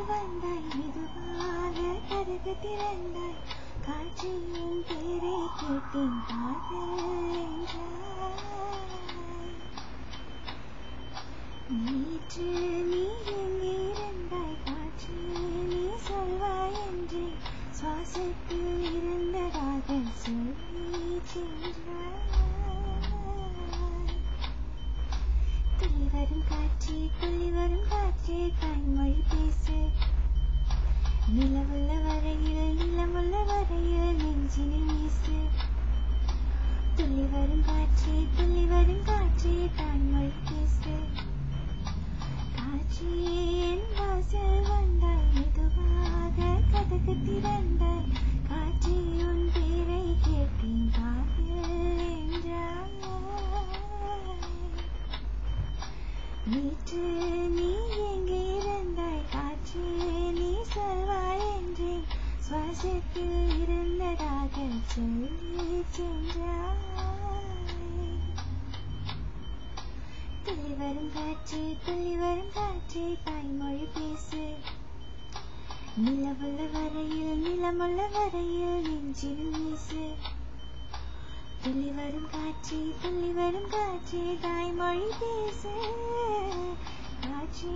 வந்தாய் மெதுவாக கதவு திறந்தாய் காற்றின் பேரை கேட்டேன் காதல் என்றாய் நேற்று நீ எங்கே இருந்தாய் காற்று நீ சொல்வாய் என்று சுவாசத்தில் இருந்ததாக சொல்லி சென்றாய் துளி வரும் காற்றே தாய்மொழி பேசு நிலவுள்ள வரையில் நெஞ்சினில் வீசு துளி வரும் காற்றே தாய்மொழி பேசு காற்றே என் வாசல் வந்தாய் மெதுவாக கதவு திறந்தாய் காற்றே உன் பேரை கேட்டேன் காதல் என்றாய் நேற்று நீ எங்கே இருந்தாய் காற்றே நீ சொல்வாய் என்றே சுவாசத்தில் இருந்ததாக சொல்லி சென்றாய் துளி வரும் காற்றே தாய்மொழி பேசு நிலமுள்ள வரையில் நெஞ்சில் வீசு துளி வரும் காற்றே தாய்மொழி பேசு காற்றே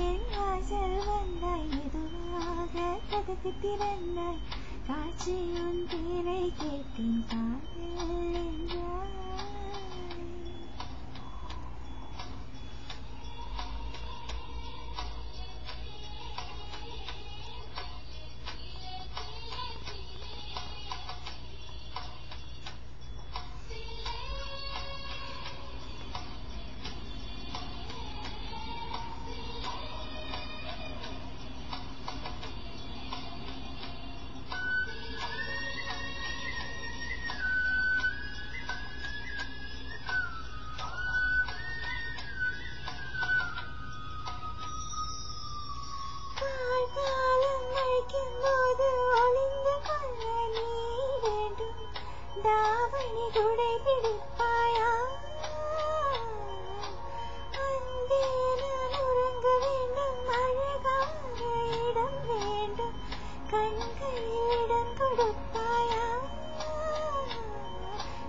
என் வாசல் வந்தாய் மெதுவாக கதவு திறந்தாய் காற்றே உன் பேரை கேட்டேன் காதல் என்றாய் தாவணி குடை பிடிப்பாயா அன்பே நான் உறங்க வேண்டும் அழகான இடம் வேண்டும் கண்களிடம் கொடுப்பாயா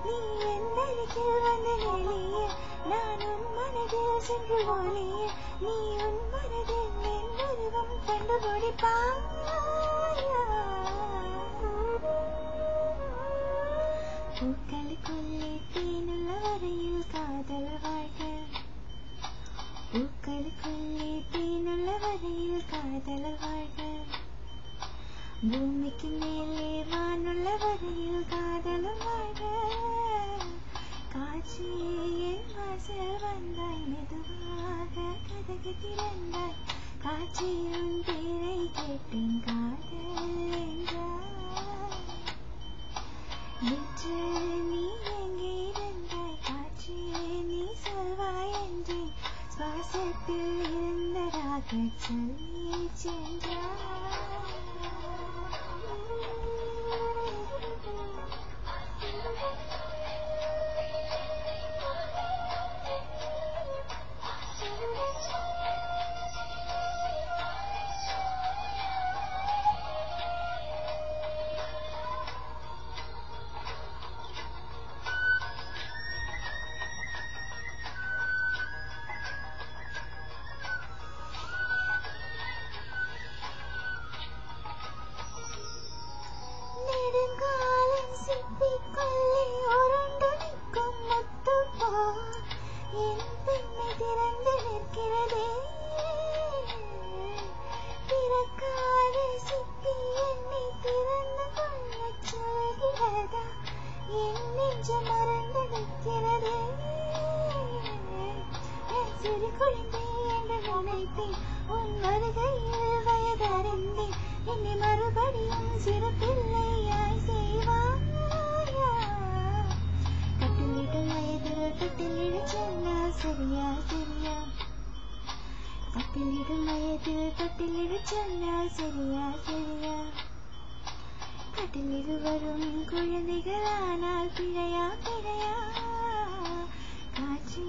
நீ எந்த அருகில் வந்து நெளிய நான் உன் மனதில் சென்று ஒளிய நீ உன் மனதில் என் உருவம் கண்டுபிடிப்பாயா பூக்களுக்குள்ளே தேனுள்ள வரையில் காதல் வாழ்க பூக்களுக்குள்ளே தேனுள்ள வரையில் காதல் வாழ்க பூமிக்கு மேலே வானுள்ள வரையில் காதலும் வாழ்க காற்றே என் வாசல் வந்தாய் மெதுவாக கதவு திறந்தாய் காற்றே உன் பேரை கேட்டேன் காதல் என்றாய் நேற்று நீ எங்கே இருந்தாய் காற்றே நீ சொல்வாய் என்றே சுவாசத்தில் இருந்ததாக சொல்லி சென்றாய் நெடுங்காலம் சிப்பிக்குள்ளே உருண்டு நிற்கும் முத்து போல் என் பெண்ணை திறந்து நிற்கிறதே பிறக்காத சிப்பி என்னை திறந்து கொள்ளச் சொல்கிறதா என் நெஞ்சம் மறந்து நிற்கிறதே என் சிறு குழந்தை என்று நினைத்தேன் உன் வருகையில் வயதறிந்தேன் என்னை மறுபடியும் சிறு பிள்ளையாய் செய்வாயா கட்டிலிடும் வயதில் தொட்டிலிடச் சொன்னால் சரியா கட்டிலிடும் வயதில் தொட்டிலிடச் சொன்னால் சரியா கட்டிலிடு வரும் குழந்தைகளானால் பிழையா காற்றே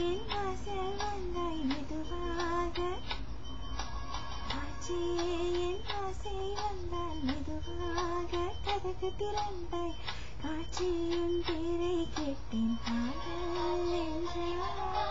என் வாசல் வந்தாய் மெதுவாக காற்றே பூச்சியே என் ஆசை வந்தால் மெதுவாக கதவு திறந்தாய் காட்சியும் பேரை கேட்டேன் காதல் என்றாய்